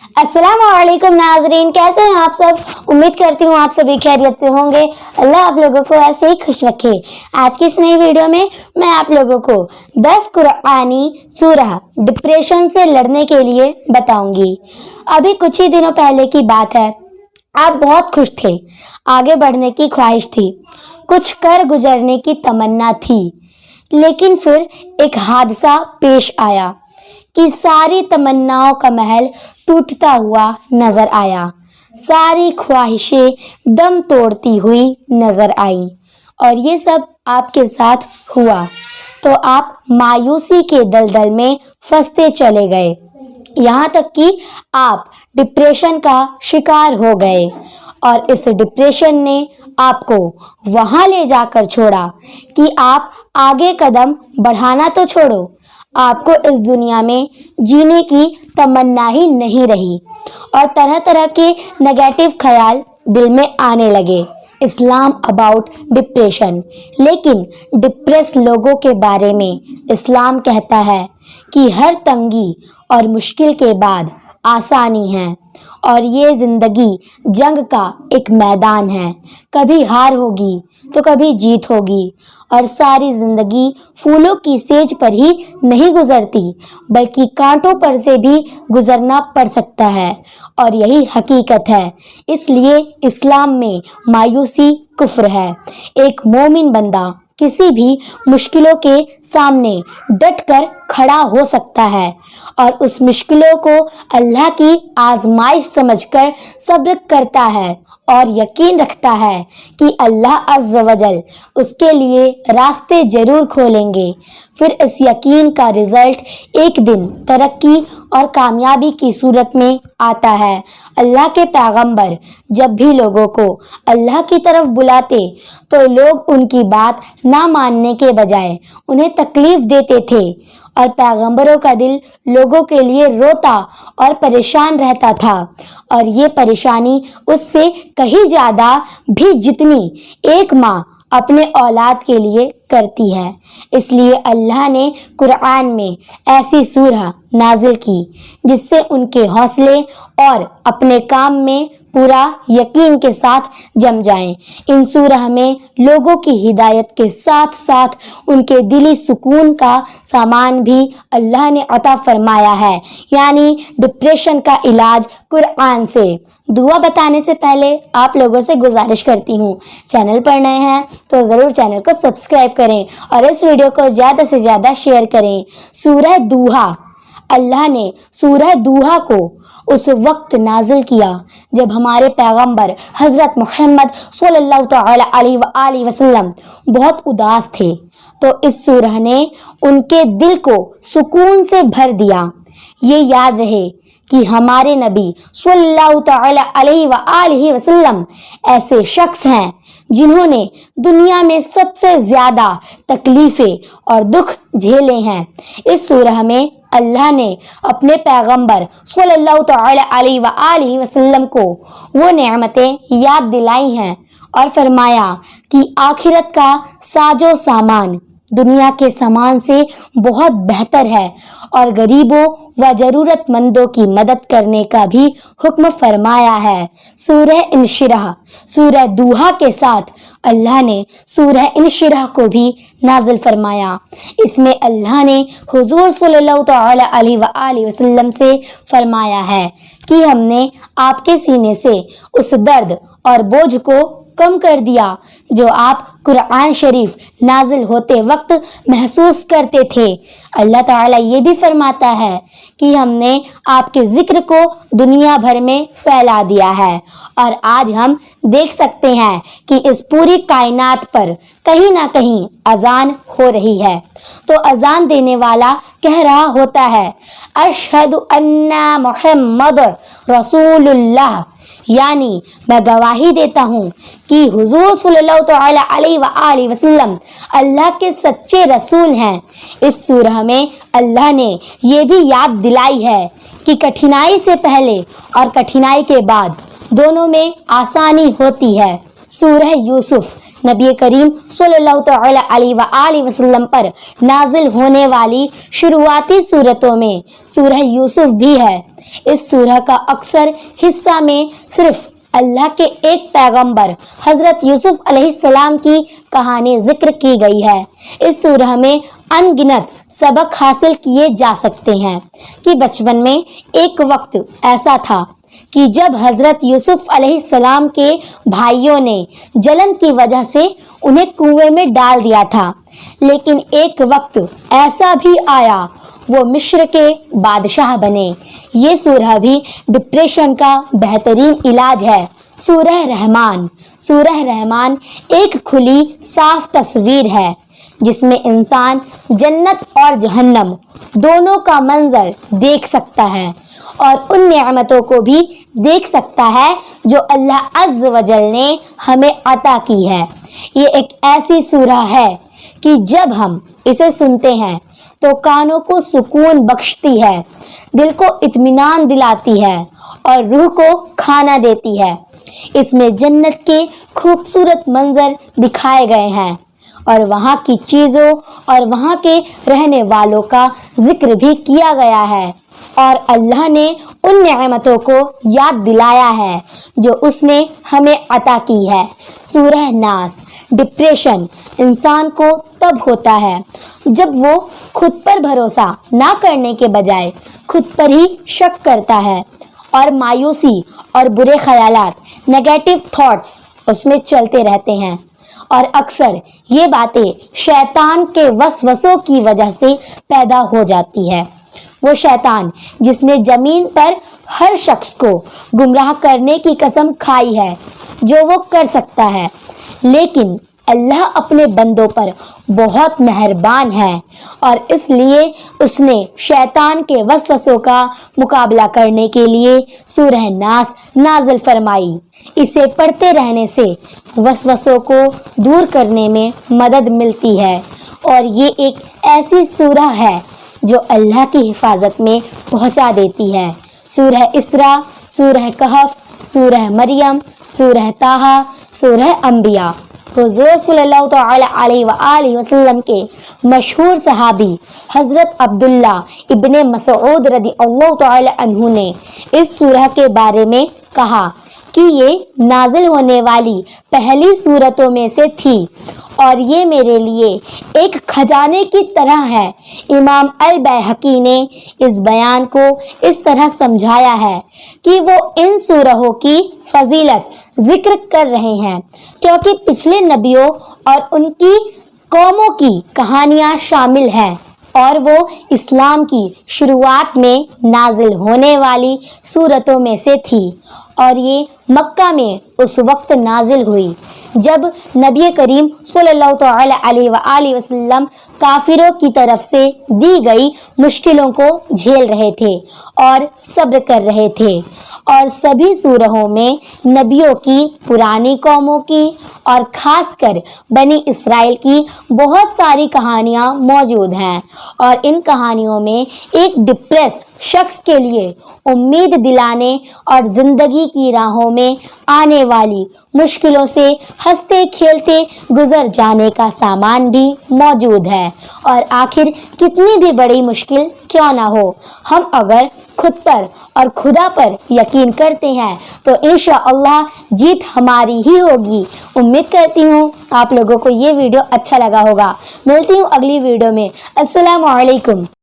अस्सलाम वालेकुम नाजरीन, कैसे हैं आप सब। उम्मीद करती हूँ आप सभी खैरियत से होंगे। अल्लाह आप लोगों को ऐसे ही खुश रखे। आज की इस नई वीडियो में मैं आप लोगों को 10 कुरानी सूरह डिप्रेशन से लड़ने के लिए बताऊंगी। अभी कुछ ही दिनों पहले की बात है, आप बहुत खुश थे, आगे बढ़ने की ख्वाहिश थी, कुछ कर गुजरने की तमन्ना थी, लेकिन फिर एक हादसा पेश आया कि सारी तमन्नाओं का महल टूटता हुआ नजर आया। सारी ख्वाहिशें दम तोड़ती हुई नजर आई और ये सब आपके साथ हुआ तो आप मायूसी के दलदल में फंसते चले गए, यहाँ तक कि आप डिप्रेशन का शिकार हो गए और इस डिप्रेशन ने आपको वहां ले जाकर छोड़ा कि आप आगे कदम बढ़ाना तो छोड़ो, आपको इस दुनिया में जीने की तमन्ना ही नहीं रही और तरह तरह के नेगेटिव ख्याल दिल में आने लगे। इस्लाम अबाउट डिप्रेशन, लेकिन डिप्रेस लोगों के बारे में इस्लाम कहता है कि हर तंगी और मुश्किल के बाद आसानी है और ये जिंदगी जंग का एक मैदान है। कभी हार होगी तो कभी जीत होगी और सारी जिंदगी फूलों की सेज पर ही नहीं गुजरती बल्कि कांटों पर से भी गुजरना पड़ सकता है और यही हकीकत है। इसलिए इस्लाम में मायूसी कुफ्र है। एक मोमिन बंदा किसी भी मुश्किलों के सामने डटकर खड़ा हो सकता है और उस मुश्किलों को अल्लाह की आजमाइश समझकर सब्र करता है और यकीन रखता है कि अल्लाह अज़्ज़ वजल उसके लिए रास्ते जरूर खोलेंगे। फिर इस यकीन का रिजल्ट एक दिन तरक्की और कामयाबी की सूरत में आता है। अल्लाह के पैगंबर जब भी लोगों को अल्लाह की तरफ बुलाते तो लोग उनकी बात ना मानने के बजाय उन्हें तकलीफ देते थे और पैगंबरों का दिल लोगों के लिए रोता और परेशान रहता था और ये परेशानी उससे कहीं ज़्यादा भी जितनी एक माँ अपने औलाद के लिए करती है। इसलिए अल्लाह ने कुरान में ऐसी सूरह नाजिल की जिससे उनके हौसले और अपने काम में पूरा यकीन के साथ जम जाएं। इन सूरह में लोगों की हिदायत के साथ साथ उनके दिली सुकून का सामान भी अल्लाह ने अता फरमाया है, यानी डिप्रेशन का इलाज कुरान से। दुआ बताने से पहले आप लोगों से गुजारिश करती हूँ, चैनल पर नए हैं तो ज़रूर चैनल को सब्सक्राइब करें और इस वीडियो को ज़्यादा से ज़्यादा शेयर करें। सूरह दूहा, अल्लाह ने सूरह दूहा को उस वक्त नाजिल किया जब हमारे पैगंबर हज़रत मोहम्मद सल्लल्लाहु अलैहि वसल्लम बहुत उदास थे, तो इस सूरह ने उनके दिल को सुकून से भर दिया। ये याद रहे कि हमारे नबी सल्लल्लाहु अलैहि वसल्लम ऐसे शख्स हैं जिन्होंने दुनिया में सबसे ज़्यादा तकलीफ़ें और दुख झेले हैं। इस सूरह में अल्लाह ने अपने पैगंबर सल्लल्लाहु अलैहि वसल्लम को वो नेमतें याद दिलाई हैं और फरमाया कि आखिरत का साजो सामान दुनिया के सामान से बहुत बेहतर है और गरीबों व ज़रूरतमंदों की मदद करने का भी हुक्म फरमाया है। सूरह इंशिराह, सूरह दूहा के साथ अल्लाह ने सूरह इंशिराह को भी नाजिल फरमाया। इसमें अल्लाह ने हुजूर सल्लल्लाहु अलैहि वसल्लम से फरमाया है कि हमने आपके सीने से उस दर्द और बोझ को कम कर दिया जो आप कुरान शरीफ नाजिल होते वक्त महसूस करते थे। अल्लाह ताला ये भी फरमाता है कि हमने आपके जिक्र को दुनिया भर में फैला दिया है और आज हम देख सकते हैं कि इस पूरी कायनात पर कहीं ना कहीं अजान हो रही है। तो अजान देने वाला कह रहा होता है अशहदु अन्ना मुहम्मद रसूलुल्लाह, यानी मैं गवाही देता हूँ कि हुजूर सल्लल्लाहु अलैहि वसल्लम अल्लाह के सच्चे रसूल हैं। इस सूरह में अल्लाह ने ये भी याद दिलाई है कि कठिनाई से पहले और कठिनाई के बाद दोनों में आसानी होती है सूरह यूसुफ नबी करीम सल्लल्लाहु तआला अलैहि वसल्लम पर नाजिल होने वाली शुरुआती सूरतों में सूरह यूसुफ भी है। इस सूरह का अक्सर हिस्सा में सिर्फ अल्लाह के एक पैगंबर हजरत यूसुफ अलैहिस्सलाम की कहानी जिक्र की गई है। इस सूरह में अनगिनत सबक हासिल किए जा सकते हैं कि बचपन में एक वक्त ऐसा था कि जब हजरत यूसुफ अलैहिस्सलाम के भाइयों ने जलन की वजह से उन्हें कुएं में डाल दिया था, लेकिन एक वक्त ऐसा भी आया वो मिस्र के बादशाह बने। ये सूरह भी डिप्रेशन का बेहतरीन इलाज है। सूरह रहमान एक खुली साफ तस्वीर है जिसमें इंसान जन्नत और जहन्नम दोनों का मंजर देख सकता है और उन नेमतों को भी देख सकता है जो अल्लाह अज़्ज़ व जल ने हमें अता की है। ये एक ऐसी सूरह है कि जब हम इसे सुनते हैं तो कानों को सुकून बख्शती है, दिल को इत्मीनान दिलाती है और रूह को खाना देती है। इसमें जन्नत के खूबसूरत मंजर दिखाए गए हैं और वहाँ की चीज़ों और वहाँ के रहने वालों का जिक्र भी किया गया है और अल्लाह ने उन नेमतों को याद दिलाया है जो उसने हमें अता की है। सूरह नास डिप्रेशन इंसान को तब होता है जब वो खुद पर भरोसा ना करने के बजाय खुद पर ही शक करता है और मायूसी और बुरे ख्यालात नेगेटिव थॉट्स उसमें चलते रहते हैं और अक्सर ये बातें शैतान के वसवसों की वजह से पैदा हो जाती है। वो शैतान जिसने ज़मीन पर हर शख्स को गुमराह करने की कसम खाई है जो वो कर सकता है, लेकिन अल्लाह अपने बंदों पर बहुत मेहरबान है और इसलिए उसने शैतान के वसवसों का मुकाबला करने के लिए सूरह नास नाज़िल फरमाई। इसे पढ़ते रहने से वसवसों को दूर करने में मदद मिलती है और ये एक ऐसी सूरह है जो अल्लाह की हिफाजत में पहुंचा देती है। सूरह इसरा, सूरह कहफ, सूरह मरियम, सूरह ताहा, सूरह अंबिया। हुज़ूर सल्लल्लाहु तआला अलैहि वसल्लम के मशहूर सहाबी हज़रत अब्दुल्ला इब्ने मसऊद रज़ियल्लाहु तआला अन्हु ने इस सूरह के बारे में कहा कि ये नाजिल होने वाली पहली सूरतों में से थी और ये मेरे लिए एक खजाने की तरह है। इमाम अल बैहकी ने इस बयान को इस तरह समझाया है कि वो इन सूरहों की फजीलत जिक्र कर रहे हैं क्योंकि पिछले नबियों और उनकी कौमों की कहानियाँ शामिल हैं और वो इस्लाम की शुरुआत में नाजिल होने वाली सूरतों में से थी और ये मक्का में उस वक्त नाजिल हुई जब नबी करीम सल्लल्लाहु अलैहि वसल्लम काफिरों की तरफ से दी गई मुश्किलों को झेल रहे थे और सब्र कर रहे थे। और सभी सूरहों में नबियों की पुरानी कौमों की और ख़ासकर बनी इसराइल की बहुत सारी कहानियाँ मौजूद हैं और इन कहानियों में एक डिप्रेस शख्स के लिए उम्मीद दिलाने और ज़िंदगी की राहों में आने वाली मुश्किलों से हंसते खेलते गुजर जाने का सामान भी मौजूद है। और आखिर कितनी भी बड़ी मुश्किल क्यों ना हो, हम अगर खुद पर और खुदा पर यकीन करते हैं तो इंशाअल्लाह जीत हमारी ही होगी। उम्मीद करती हूँ आप लोगों को ये वीडियो अच्छा लगा होगा। मिलती हूँ अगली वीडियो में। अस्सलामु अलैकुम।